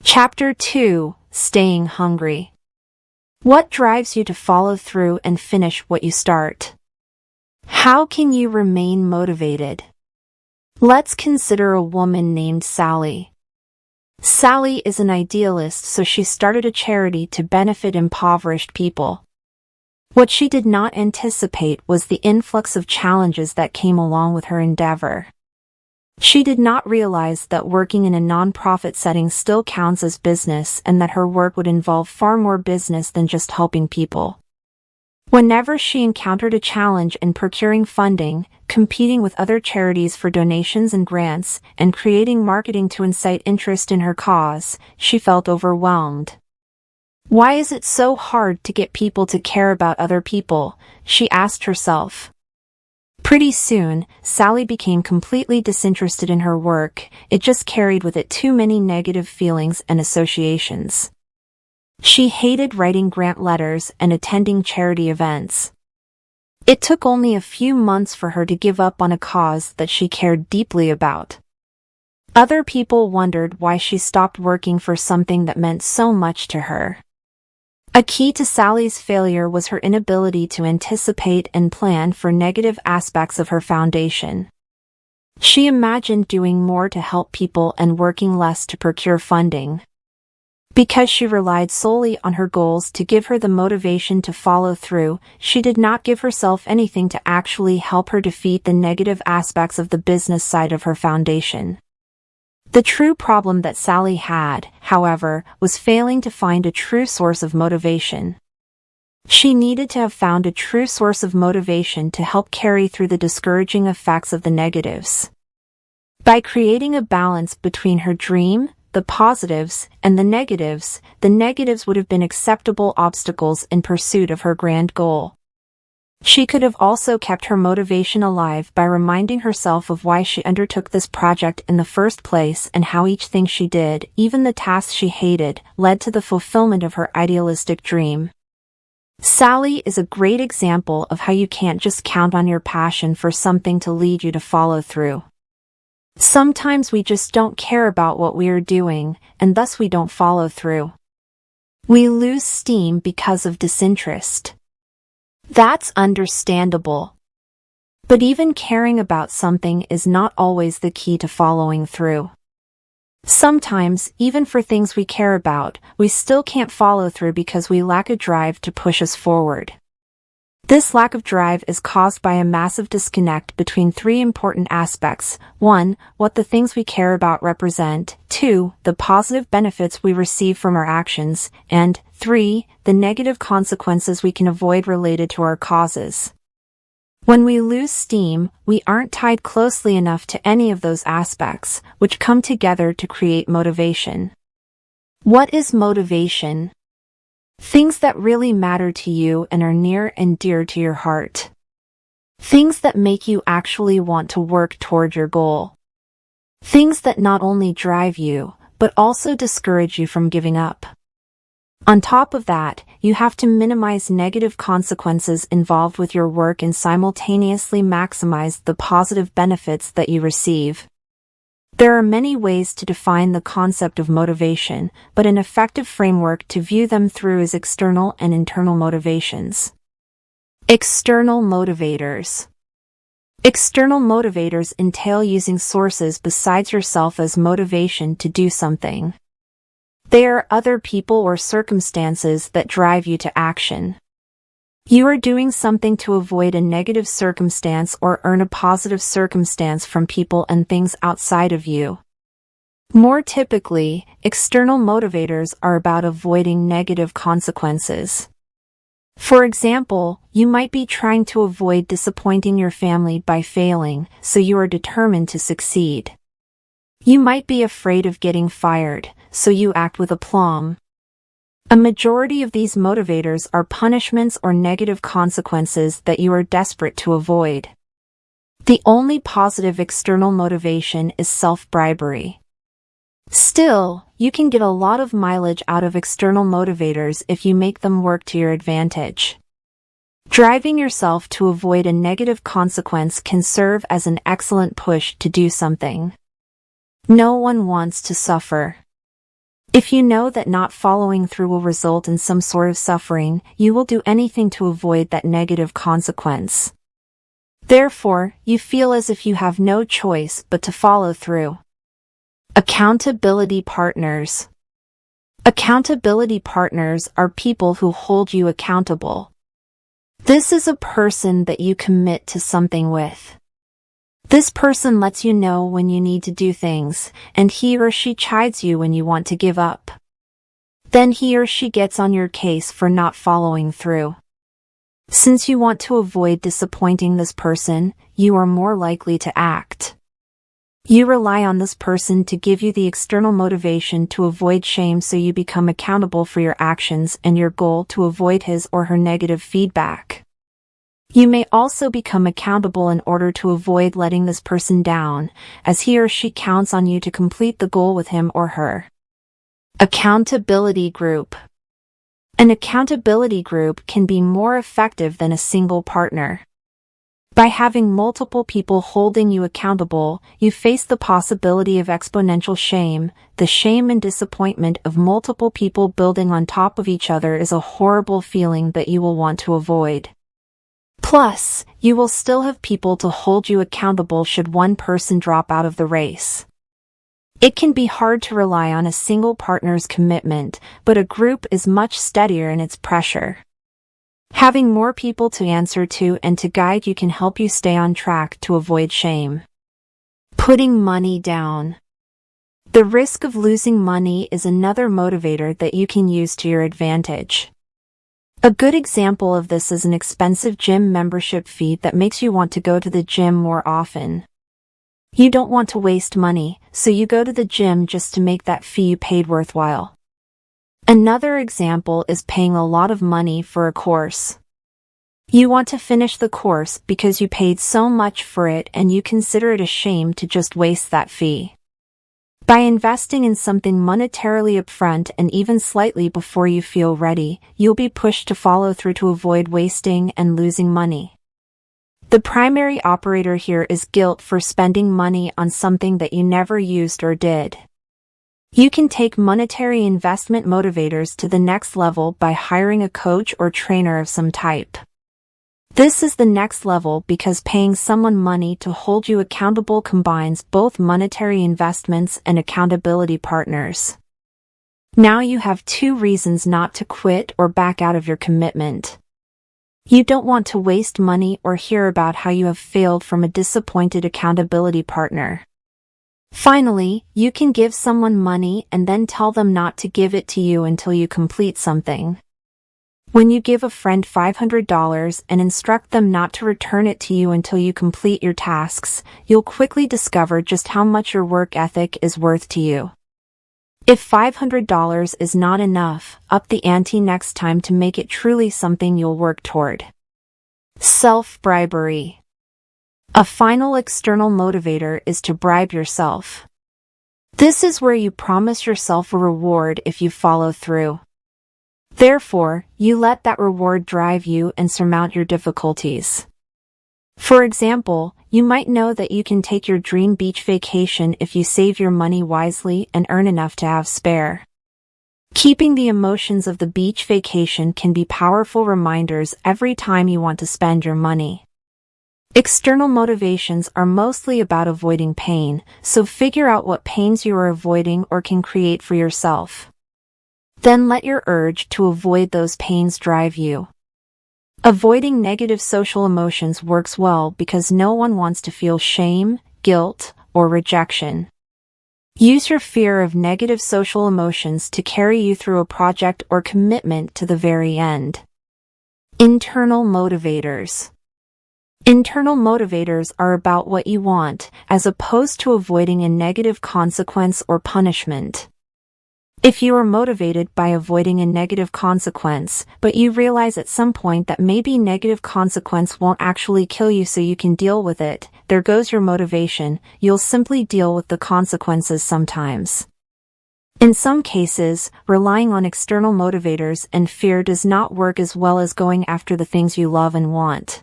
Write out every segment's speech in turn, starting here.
Chapter 2: Staying Hungry. What drives you to follow through and finish what you start? How can you remain motivated? Let's consider a woman named Sally. Sally is an idealist, so she started a charity to benefit impoverished people. What she did not anticipate was the influx of challenges that came along with her endeavor. She did not realize that working in a non-profit setting still counts as business and that her work would involve far more business than just helping people. Whenever she encountered a challenge in procuring funding, competing with other charities for donations and grants, and creating marketing to incite interest in her cause, she felt overwhelmed. Why is it so hard to get people to care about other people? She asked herself. Pretty soon, Sally became completely disinterested in her work. It just carried with it too many negative feelings and associations. She hated writing grant letters and attending charity events. It took only a few months for her to give up on a cause that she cared deeply about. Other people wondered why she stopped working for something that meant so much to her. A key to Sally's failure was her inability to anticipate and plan for negative aspects of her foundation. She imagined doing more to help people and working less to procure funding. Because she relied solely on her goals to give her the motivation to follow through, she did not give herself anything to actually help her defeat the negative aspects of the business side of her foundation. The true problem that Sally had, however, was failing to find a true source of motivation. She needed to have found a true source of motivation to help carry through the discouraging effects of the negatives. By creating a balance between her dream, the positives, and the negatives would have been acceptable obstacles in pursuit of her grand goal. She could have also kept her motivation alive by reminding herself of why she undertook this project in the first place and how each thing she did, even the tasks she hated, led to the fulfillment of her idealistic dream. Sally is a great example of how you can't just count on your passion for something to lead you to follow through. Sometimes we just don't care about what we are doing, and thus we don't follow through. We lose steam because of disinterest. That's understandable. But even caring about something is not always the key to following through. Sometimes, even for things we care about, we still can't follow through because we lack a drive to push us forward. This lack of drive is caused by a massive disconnect between three important aspects: 1. What the things we care about represent, 2. The positive benefits we receive from our actions, and 3. The negative consequences we can avoid related to our causes. When we lose steam, we aren't tied closely enough to any of those aspects, which come together to create motivation. What is motivation? Things that really matter to you and are near and dear to your heart. Things that make you actually want to work toward your goal. Things that not only drive you, but also discourage you from giving up. On top of that, you have to minimize negative consequences involved with your work and simultaneously maximize the positive benefits that you receive. There are many ways to define the concept of motivation, but an effective framework to view them through is external and internal motivations. External motivators. External motivators entail using sources besides yourself as motivation to do something. They are other people or circumstances that drive you to action. You are doing something to avoid a negative circumstance or earn a positive circumstance from people and things outside of you. More typically, external motivators are about avoiding negative consequences. For example, you might be trying to avoid disappointing your family by failing, so you are determined to succeed. You might be afraid of getting fired, so you act with aplomb. A majority of these motivators are punishments or negative consequences that you are desperate to avoid. The only positive external motivation is self-bribery. Still, you can get a lot of mileage out of external motivators if you make them work to your advantage. Driving yourself to avoid a negative consequence can serve as an excellent push to do something. No one wants to suffer. If you know that not following through will result in some sort of suffering, you will do anything to avoid that negative consequence. Therefore, you feel as if you have no choice but to follow through. Accountability partners. Accountability partners are people who hold you accountable. This is a person that you commit to something with. This person lets you know when you need to do things, and he or she chides you when you want to give up. Then he or she gets on your case for not following through. Since you want to avoid disappointing this person, you are more likely to act. You rely on this person to give you the external motivation to avoid shame, so you become accountable for your actions and your goal to avoid his or her negative feedback. You may also become accountable in order to avoid letting this person down, as he or she counts on you to complete the goal with him or her. Accountability group. An accountability group can be more effective than a single partner. By having multiple people holding you accountable, you face the possibility of exponential shame. The shame and disappointment of multiple people building on top of each other is a horrible feeling that you will want to avoid. Plus, you will still have people to hold you accountable should one person drop out of the race. It can be hard to rely on a single partner's commitment, but a group is much steadier in its pressure. Having more people to answer to and to guide you can help you stay on track to avoid shame. Putting money down. The risk of losing money is another motivator that you can use to your advantage. A good example of this is an expensive gym membership fee that makes you want to go to the gym more often. You don't want to waste money, so you go to the gym just to make that fee you paid worthwhile. Another example is paying a lot of money for a course. You want to finish the course because you paid so much for it and you consider it a shame to just waste that fee. By investing in something monetarily upfront and even slightly before you feel ready, you'll be pushed to follow through to avoid wasting and losing money. The primary operator here is guilt for spending money on something that you never used or did. You can take monetary investment motivators to the next level by hiring a coach or trainer of some type. This is the next level because paying someone money to hold you accountable combines both monetary investments and accountability partners. Now you have two reasons not to quit or back out of your commitment. You don't want to waste money or hear about how you have failed from a disappointed accountability partner. Finally, you can give someone money and then tell them not to give it to you until you complete something. When you give a friend $500 and instruct them not to return it to you until you complete your tasks, you'll quickly discover just how much your work ethic is worth to you. If $500 is not enough, up the ante next time to make it truly something you'll work toward. Self-bribery. A final external motivator is to bribe yourself. This is where you promise yourself a reward if you follow through. Therefore, you let that reward drive you and surmount your difficulties. For example, you might know that you can take your dream beach vacation if you save your money wisely and earn enough to have spare. Keeping the emotions of the beach vacation can be powerful reminders every time you want to spend your money. External motivations are mostly about avoiding pain, so figure out what pains you are avoiding or can create for yourself. Then let your urge to avoid those pains drive you. Avoiding negative social emotions works well because no one wants to feel shame, guilt, or rejection. Use your fear of negative social emotions to carry you through a project or commitment to the very end. Internal motivators. Internal motivators are about what you want, as opposed to avoiding a negative consequence or punishment. If you are motivated by avoiding a negative consequence, but you realize at some point that maybe negative consequence won't actually kill you so you can deal with it, there goes your motivation, you'll simply deal with the consequences sometimes. In some cases, relying on external motivators and fear does not work as well as going after the things you love and want.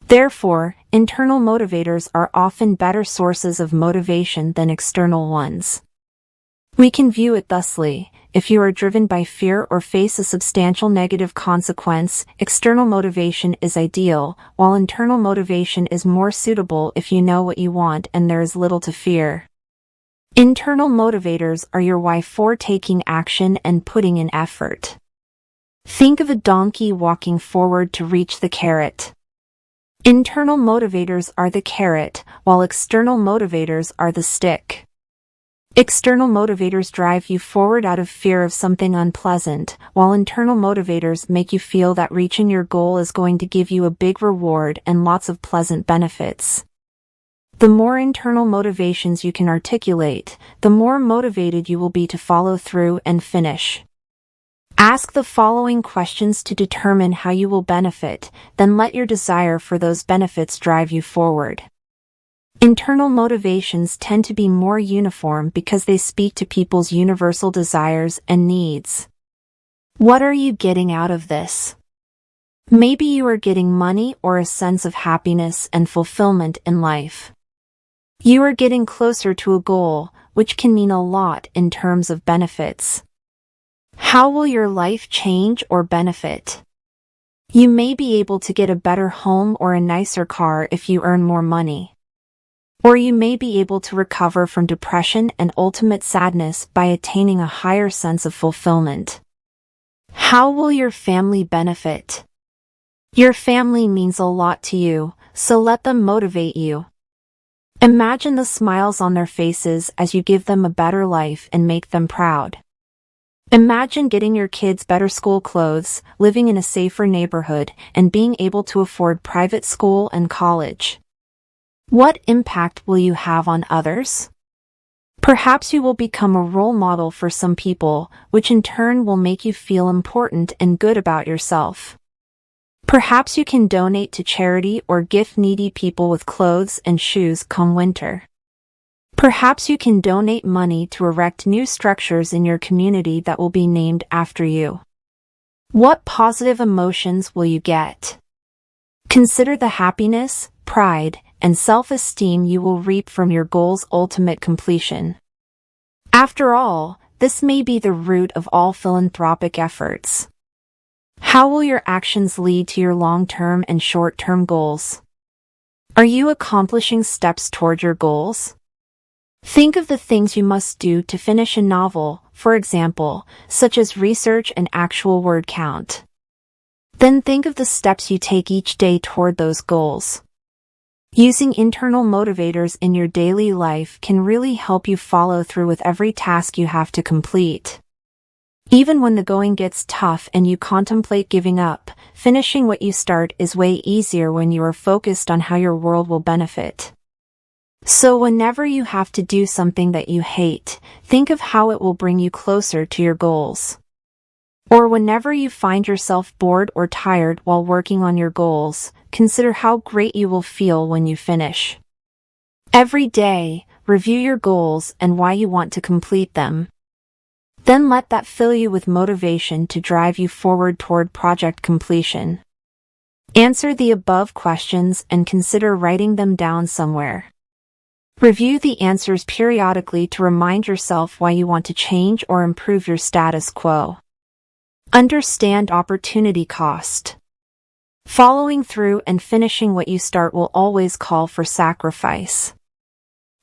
Therefore, internal motivators are often better sources of motivation than external ones. We can view it thusly. If you are driven by fear or face a substantial negative consequence, external motivation is ideal, while internal motivation is more suitable if you know what you want and there is little to fear. Internal motivators are your why for taking action and putting in effort. Think of a donkey walking forward to reach the carrot. Internal motivators are the carrot, while external motivators are the stick. External motivators drive you forward out of fear of something unpleasant, while internal motivators make you feel that reaching your goal is going to give you a big reward and lots of pleasant benefits. The more internal motivations you can articulate, the more motivated you will be to follow through and finish. Ask the following questions to determine how you will benefit, then let your desire for those benefits drive you forward. Internal motivations tend to be more uniform because they speak to people's universal desires and needs. What are you getting out of this? Maybe you are getting money or a sense of happiness and fulfillment in life. You are getting closer to a goal, which can mean a lot in terms of benefits. How will your life change or benefit? You may be able to get a better home or a nicer car if you earn more money. Or you may be able to recover from depression and ultimate sadness by attaining a higher sense of fulfillment. How will your family benefit? Your family means a lot to you, so let them motivate you. Imagine the smiles on their faces as you give them a better life and make them proud. Imagine getting your kids better school clothes, living in a safer neighborhood, and being able to afford private school and college. What impact will you have on others? Perhaps you will become a role model for some people, which in turn will make you feel important and good about yourself. Perhaps you can donate to charity or gift needy people with clothes and shoes come winter. Perhaps you can donate money to erect new structures in your community that will be named after you. What positive emotions will you get? Consider the happiness, pride, and self-esteem you will reap from your goal's ultimate completion. After all, this may be the root of all philanthropic efforts. How will your actions lead to your long-term and short-term goals? Are you accomplishing steps toward your goals? Think of the things you must do to finish a novel, for example, such as research and actual word count. Then think of the steps you take each day toward those goals. Using internal motivators in your daily life can really help you follow through with every task you have to complete. Even when the going gets tough and you contemplate giving up, finishing what you start is way easier when you are focused on how your world will benefit. So whenever you have to do something that you hate, think of how it will bring you closer to your goals. Or whenever you find yourself bored or tired while working on your goals, consider how great you will feel when you finish. Every day, review your goals and why you want to complete them. Then let that fill you with motivation to drive you forward toward project completion. Answer the above questions and consider writing them down somewhere. Review the answers periodically to remind yourself why you want to change or improve your status quo. Understand opportunity cost. Following through and finishing what you start will always call for sacrifice.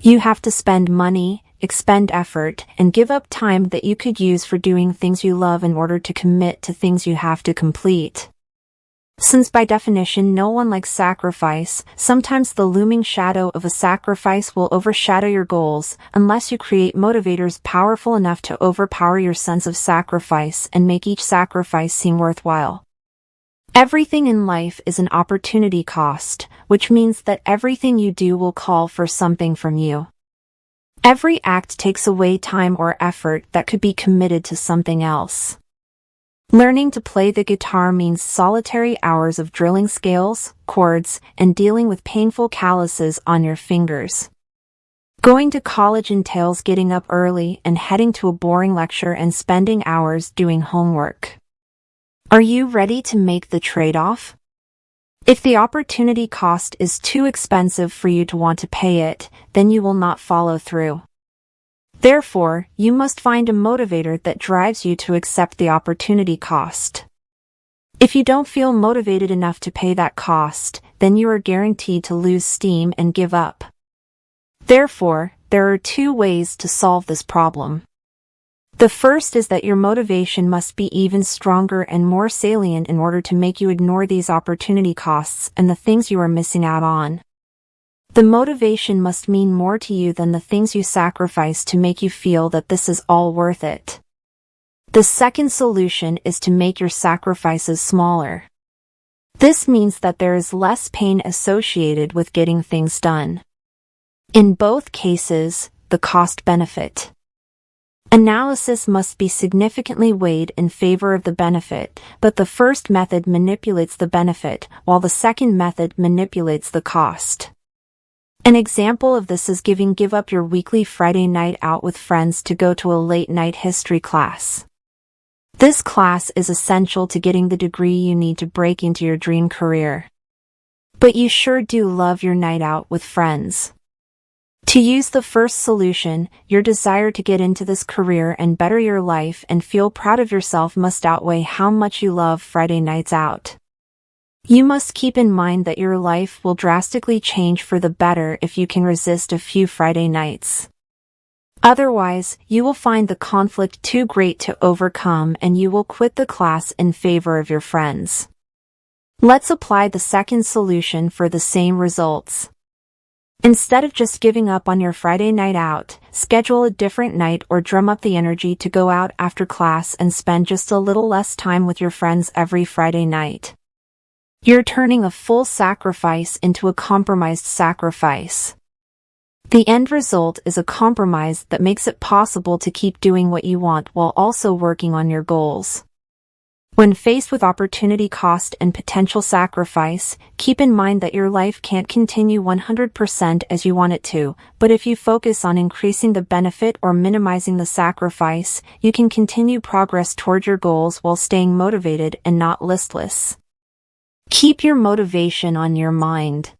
You have to spend money, expend effort, and give up time that you could use for doing things you love in order to commit to things you have to complete. Since by definition no one likes sacrifice, sometimes the looming shadow of a sacrifice will overshadow your goals, unless you create motivators powerful enough to overpower your sense of sacrifice and make each sacrifice seem worthwhile. Everything in life is an opportunity cost, which means that everything you do will call for something from you. Every act takes away time or effort that could be committed to something else. Learning to play the guitar means solitary hours of drilling scales, chords, and dealing with painful calluses on your fingers. Going to college entails getting up early and heading to a boring lecture and spending hours doing homework. Are you ready to make the trade-off? If the opportunity cost is too expensive for you to want to pay it, then you will not follow through. Therefore, you must find a motivator that drives you to accept the opportunity cost. If you don't feel motivated enough to pay that cost, then you are guaranteed to lose steam and give up. Therefore, there are two ways to solve this problem. The first is that your motivation must be even stronger and more salient in order to make you ignore these opportunity costs and the things you are missing out on. The motivation must mean more to you than the things you sacrifice to make you feel that this is all worth it. The second solution is to make your sacrifices smaller. This means that there is less pain associated with getting things done. In both cases, the cost-benefit analysis must be significantly weighed in favor of the benefit, but the first method manipulates the benefit, while the second method manipulates the cost. An example of this is give up your weekly Friday night out with friends to go to a late-night history class. This class is essential to getting the degree you need to break into your dream career. But you sure do love your night out with friends. To use the first solution, your desire to get into this career and better your life and feel proud of yourself must outweigh how much you love Friday nights out. You must keep in mind that your life will drastically change for the better if you can resist a few Friday nights. Otherwise, you will find the conflict too great to overcome and you will quit the class in favor of your friends. Let's apply the second solution for the same results. Instead of just giving up on your Friday night out, schedule a different night or drum up the energy to go out after class and spend just a little less time with your friends every Friday night. You're turning a full sacrifice into a compromised sacrifice. The end result is a compromise that makes it possible to keep doing what you want while also working on your goals. When faced with opportunity cost and potential sacrifice, keep in mind that your life can't continue 100% as you want it to, but if you focus on increasing the benefit or minimizing the sacrifice, you can continue progress toward your goals while staying motivated and not listless. Keep your motivation on your mind.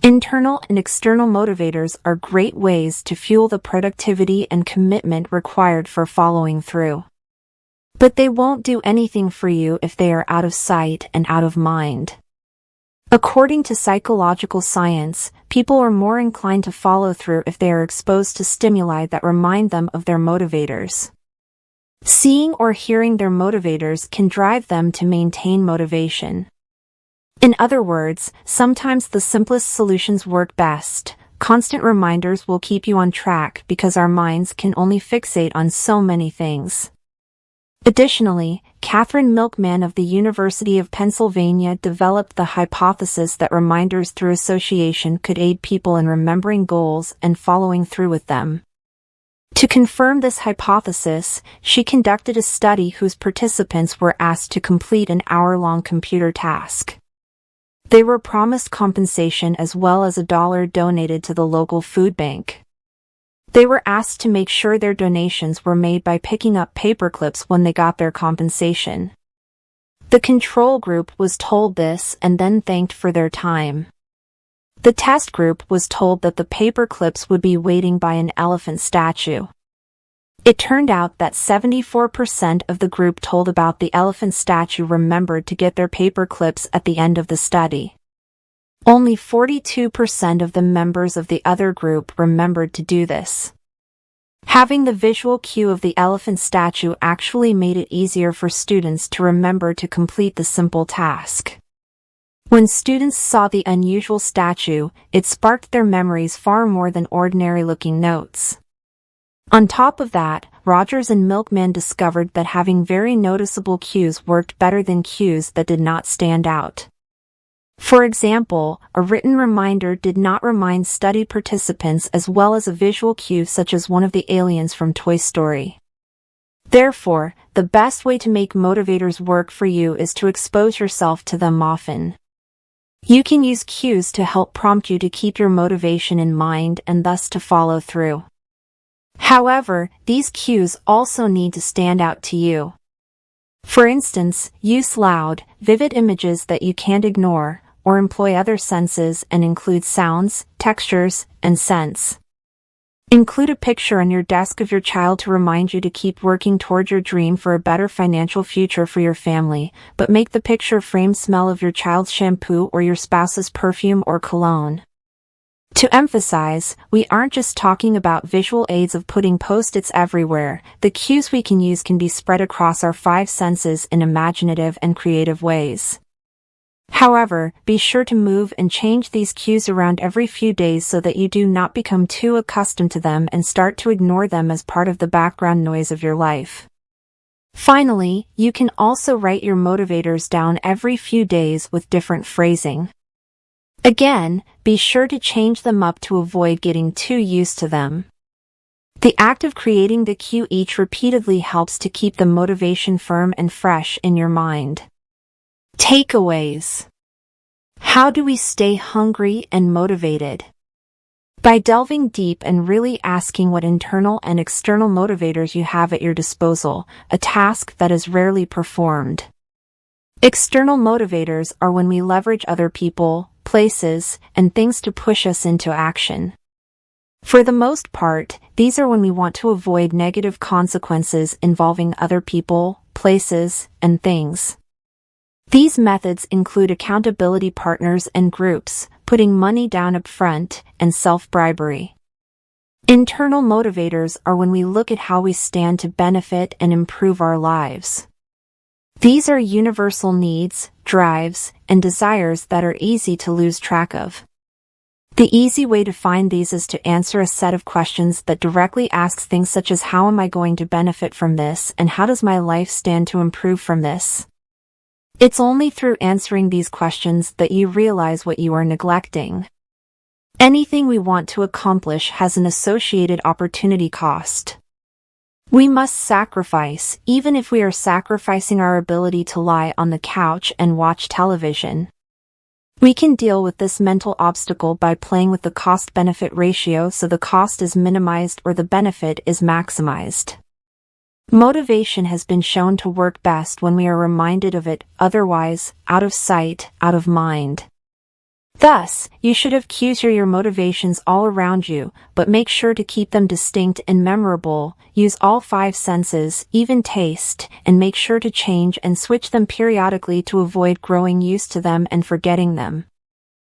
Internal and external motivators are great ways to fuel the productivity and commitment required for following through. But they won't do anything for you if they are out of sight and out of mind. According to psychological science, people are more inclined to follow through if they are exposed to stimuli that remind them of their motivators. Seeing or hearing their motivators can drive them to maintain motivation. In other words, sometimes the simplest solutions work best. Constant reminders will keep you on track because our minds can only fixate on so many things. Additionally, Catherine Milkman of the University of Pennsylvania developed the hypothesis that reminders through association could aid people in remembering goals and following through with them. To confirm this hypothesis, she conducted a study whose participants were asked to complete an hour-long computer task. They were promised compensation as well as $1 donated to the local food bank. They were asked to make sure their donations were made by picking up paper clips when they got their compensation. The control group was told this and then thanked for their time. The test group was told that the paper clips would be waiting by an elephant statue. It turned out that 74% of the group told about the elephant statue remembered to get their paper clips at the end of the study. Only 42% of the members of the other group remembered to do this. Having the visual cue of the elephant statue actually made it easier for students to remember to complete the simple task. When students saw the unusual statue, it sparked their memories far more than ordinary-looking notes. On top of that, Rogers and Milkman discovered that having very noticeable cues worked better than cues that did not stand out. For example, a written reminder did not remind study participants as well as a visual cue such as one of the aliens from Toy Story. Therefore, the best way to make motivators work for you is to expose yourself to them often. You can use cues to help prompt you to keep your motivation in mind and thus to follow through. However, these cues also need to stand out to you. For instance, use loud, vivid images that you can't ignore, or employ other senses and include sounds, textures, and scents. Include a picture on your desk of your child to remind you to keep working toward your dream for a better financial future for your family, but make the picture frame smell of your child's shampoo or your spouse's perfume or cologne. To emphasize, we aren't just talking about visual aids of putting post-its everywhere. The cues we can use can be spread across our 5 senses in imaginative and creative ways. However, be sure to move and change these cues around every few days so that you do not become too accustomed to them and start to ignore them as part of the background noise of your life. Finally, you can also write your motivators down every few days with different phrasing. Again, be sure to change them up to avoid getting too used to them. The act of creating the cue each repeatedly helps to keep the motivation firm and fresh in your mind. Takeaways. How do we stay hungry and motivated? By delving deep and really asking what internal and external motivators you have at your disposal, a task that is rarely performed. External motivators are when we leverage other people, places, and things to push us into action. For the most part, these are when we want to avoid negative consequences involving other people, places, and things. These methods include accountability partners and groups, putting money down up front, and self-bribery. Internal motivators are when we look at how we stand to benefit and improve our lives. These are universal needs, drives, and desires that are easy to lose track of. The easy way to find these is to answer a set of questions that directly asks things such as how am I going to benefit from this and how does my life stand to improve from this? It's only through answering these questions that you realize what you are neglecting. Anything we want to accomplish has an associated opportunity cost. We must sacrifice, even if we are sacrificing our ability to lie on the couch and watch television. We can deal with this mental obstacle by playing with the cost-benefit ratio so the cost is minimized or the benefit is maximized. Motivation has been shown to work best when we are reminded of it, otherwise, out of sight, out of mind. Thus, you should have cues for your motivations all around you, but make sure to keep them distinct and memorable, use all 5 senses, even taste, and make sure to change and switch them periodically to avoid growing used to them and forgetting them.